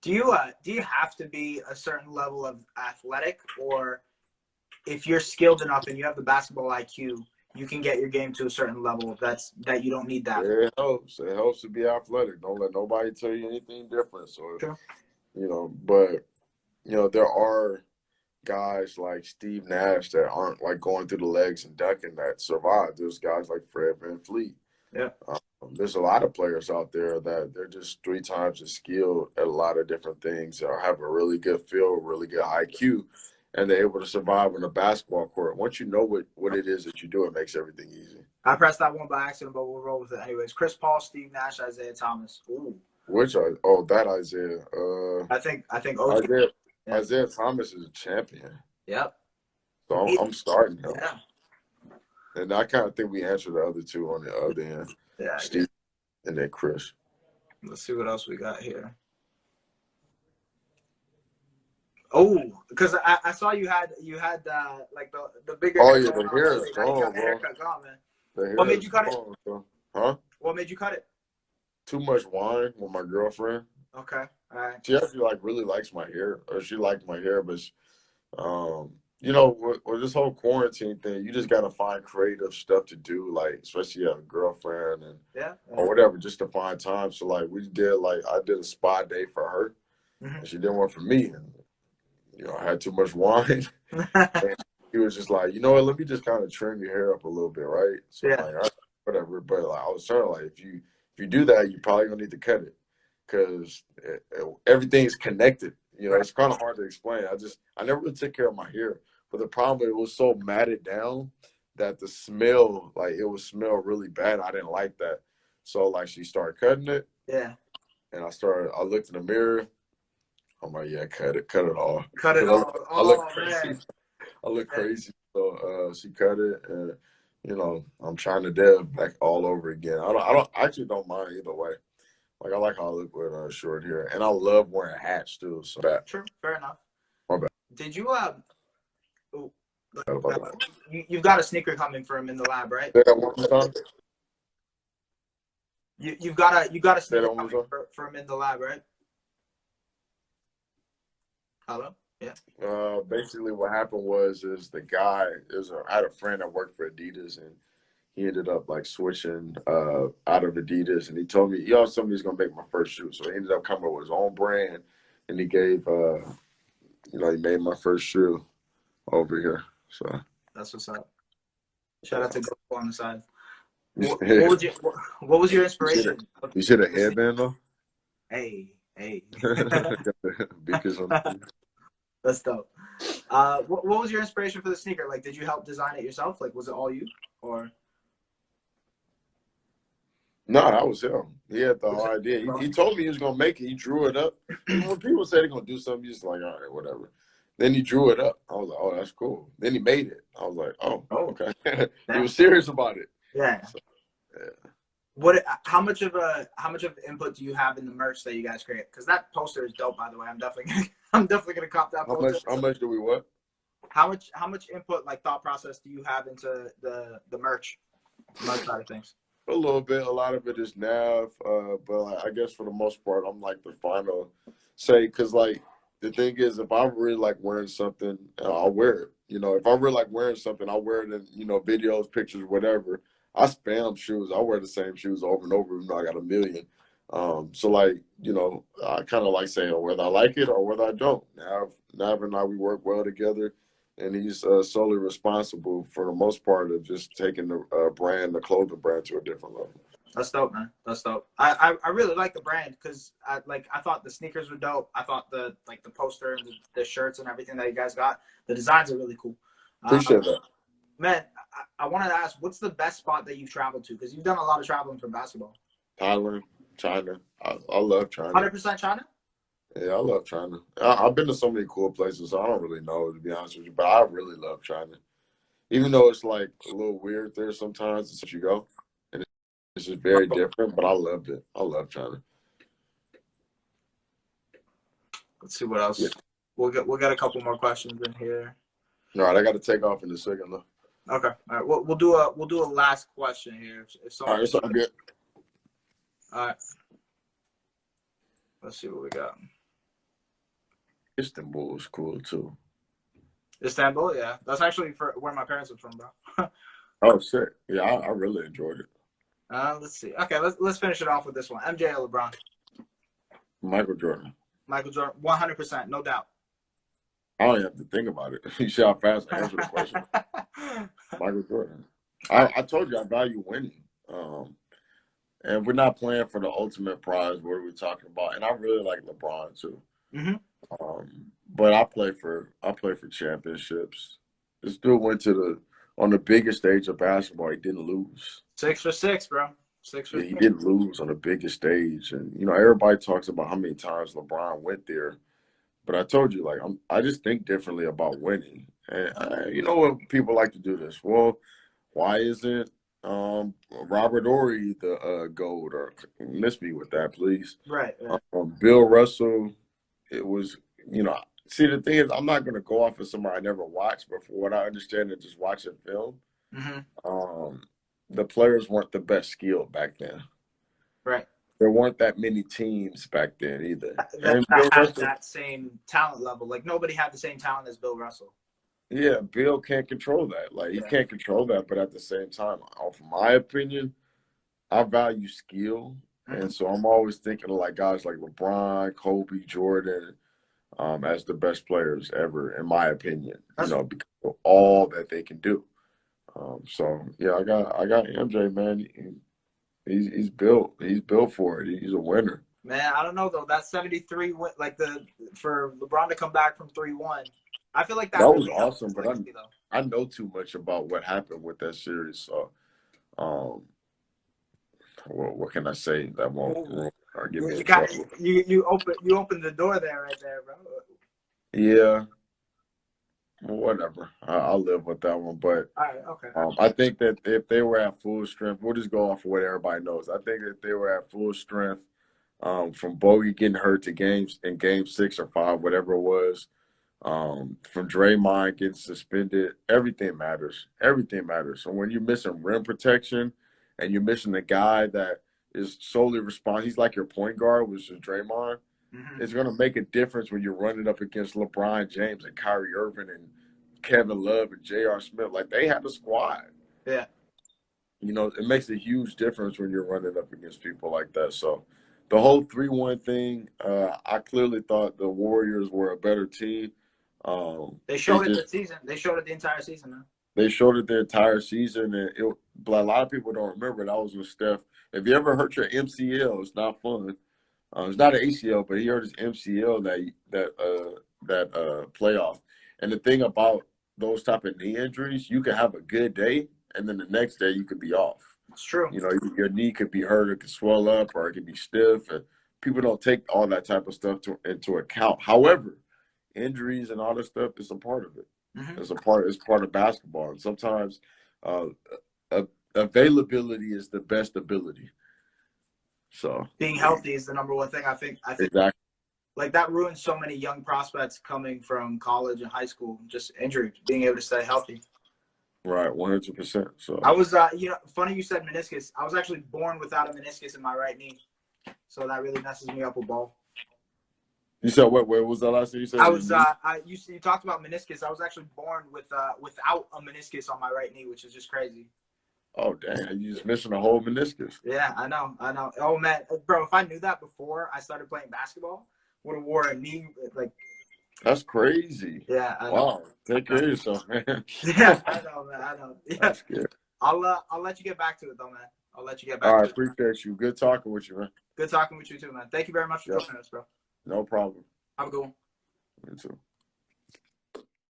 Do you have to be a certain level of athletic, or if you're skilled enough and you have the basketball IQ, you can get your game to a certain level that you don't need that? Yeah, it helps. It helps to be athletic. Don't let nobody tell you anything different. So, Sure. but there are guys like Steve Nash that aren't like going through the legs and ducking that survive. There's guys like Fred VanVleet. Yeah. There's a lot of players out there that they're just 3 times as skilled at a lot of different things, or have a really good feel, really good IQ, and they're able to survive on a basketball court. Once you know what it is that you do, it makes everything easy. I pressed that one by accident, but we'll roll with it anyways. Chris Paul, Steve Nash, Isaiah Thomas. Ooh. That Isaiah. I think OG. Isaiah Thomas is a champion. Yep. So I'm starting him. Yeah. And I kind of think we answered the other two on the other end. Yeah. Steve and then Chris. Let's see what else we got here. Oh, because I saw you had like the bigger. Oh yeah, the hair is gone, bro. Haircut gone, man. The hair What made you cut it? So. Huh? What made you cut it? Too much wine with my girlfriend. Okay, all right. She actually really likes my hair, or she liked my hair, but with this whole quarantine thing, you just gotta find creative stuff to do, like especially if you have a girlfriend or whatever, just to find time. So like I did a spa day for her, and she did one for me, and I had too much wine. And he was just like, you know what, let me just kind of trim your hair up a little bit, right? So Yeah. I'm like, all right, whatever. But like, I was trying to like, if you do that, you probably gonna need to cut it, because everything's connected. It's kind of hard to explain. I never really took care of my hair, but the problem, it was so matted down that the smell, like it would smell really bad. I didn't like that. So like she started cutting it. Yeah. And I looked in the mirror. I'm like, yeah, cut it all. Cut it all. I look crazy. Man. I look crazy. So she cut it, and I'm trying to Dev back all over again. I actually don't mind either way. Like I like how I look with short hair, and I love wearing hats too. So True, fair enough. My bad. Did you you've got a sneaker coming for him in the lab, right? Say that one more time. You've got a sneaker coming for him in the lab, right? Hello? Yeah. Basically what happened was I had a friend that worked for Adidas, and he ended up like switching out of Adidas, and he told me he was gonna make my first shoe. So he ended up coming up with his own brand, and he gave he made my first shoe over here. So that's what's up. Shout out to Go on the side. What was your inspiration? You see the headband though? Hey. Because that's dope. What was your inspiration for the sneaker? Like, did you help design it yourself? Like, was it all you, or? No, that was him. He had the whole idea. He told me he was gonna make it. He drew it up. When people say they're gonna do something, you're just like, all right, whatever. Then he drew it up. I was like, oh, that's cool. Then he made it. I was like, oh okay. He was serious about it. Yeah. So, yeah. How much of input do you have in the merch that you guys create? Because that poster is dope, by the way. I'm definitely gonna cop that poster. How much do we what? How much input, like thought process, do you have into the merch side of things? A little bit. A lot of it is Nav, but like, I guess for the most part, I'm like the final say, because like the thing is, if I really like wearing something, I'll wear it. If I really like wearing something, I'll wear it in videos, pictures, whatever. I spam shoes. I wear the same shoes over and over, even though I got a million. So like, I kind of like saying whether I like it or whether I don't. Nav and I, we work well together, and he's solely responsible for the most part of just taking the clothing brand to a different level. That's dope, man. That's dope. I really like the brand because I thought the sneakers were dope. I thought the poster and the shirts and everything that you guys got, the designs are really cool. Appreciate that. Man, I wanted to ask, what's the best spot that you've traveled to? Because you've done a lot of traveling for basketball. Thailand, China. I love China. 100% China? Yeah, I love China. I've been to so many cool places, so I don't really know, to be honest with you. But I really love China. Even though it's like a little weird there sometimes, it's you go. And it's just very different, but I loved it. I love China. Let's see what else. Yeah. We'll get a couple more questions in here. All right, I got to take off in a second though. Okay. All right. We'll do a last question here. All right, it's all good. All right. Let's see what we got. Istanbul is cool too. Istanbul, yeah. That's actually for where my parents are from, bro. Oh, shit. Yeah, I really enjoyed it. Let's see. Okay, let's finish it off with this one. MJ or LeBron? Michael Jordan. Michael Jordan, 100%, no doubt. I don't even have to think about it. You see how fast I answer the question. Michael Jordan. I told you I value winning. And we're not playing for the ultimate prize. What are we talking about? And I really like LeBron too. Mm-hmm. But I play for championships. This dude went to on the biggest stage of basketball. He didn't lose. 6 for 6, bro. 6 for Yeah, 6. he didn't lose on the biggest stage. And everybody talks about how many times LeBron went there. But I told you, like, I just think differently about winning. And you know what people like to do this. Well, why isn't Robert Ory the GOAT? Or miss me with that, please. Right. Bill Russell. It was, see, the thing is, I'm not going to go off of somebody I never watched, but for what I understand and just watching film, the players weren't the best skilled back then. Right. There weren't that many teams back then either. That had that same talent level. Like, nobody had the same talent as Bill Russell. Yeah, Bill can't control that. Like, he can't control that, but at the same time, from my opinion, I value skill. And so I'm always thinking of, like, guys like LeBron, Kobe, Jordan, as the best players ever, in my opinion, because of all that they can do. So yeah, I got MJ, man. He's built for it. He's a winner. Man, I don't know though. That 73, like for LeBron to come back from 3-1, I feel like that was really awesome. But legacy, I know too much about what happened with that series. So, what can I say that won't give me in trouble? You opened the door there, right there, bro. Yeah. Whatever. I'll live with that one. But all right, okay. I think that if they were at full strength, we'll just go off of what everybody knows. I think if they were at full strength, from Bogey getting hurt to game 6 or 5, whatever it was, from Draymond getting suspended, everything matters. Everything matters. So when you're missing rim protection and you're missing a guy that is solely responsible, he's like your point guard, which is Draymond. It's going to make a difference when you're running up against LeBron James and Kyrie Irving and Kevin Love and J.R. Smith. Like, they have a squad. Yeah. It makes a huge difference when you're running up against people like that. So the whole 3-1 thing, I clearly thought the Warriors were a better team. They showed it this season. They showed it the entire season, man. They showed it the entire season, but a lot of people don't remember that was with Steph. If you ever hurt your MCL, it's not fun. It's not an ACL, but he hurt his MCL that playoff. And the thing about those type of knee injuries, you can have a good day, and then the next day you could be off. It's true. Your knee could be hurt, it could swell up, or it could be stiff. And people don't take all that type of stuff into account. However, injuries and all that stuff is a part of it. It's part of basketball. And sometimes availability is the best ability. So being healthy is the number one thing. I think exactly. Like, that ruins so many young prospects coming from college and high school, just injured, being able to stay healthy. Right, 100%. So I was, funny you said meniscus. I was actually born without a meniscus in my right knee, so that really messes me up with ball. You said what? Where was that last thing you said? You talked about meniscus. I was actually born without a meniscus on my right knee, which is just crazy. Oh, dang. You just missing a whole meniscus. Yeah, I know. Oh, man. Bro, if I knew that before I started playing basketball, would have wore a knee, like. That's crazy. Yeah, I know. Wow. Take care of yourself, man. Yeah, I know, man. I know. Yeah. That's good. I'll let you get back to it, though, man. I'll let you get back to it. All right, appreciate you. Good talking with you, man. Good talking with you, too, man. Thank you very much for joining us, bro. No problem. Have a good one. You too.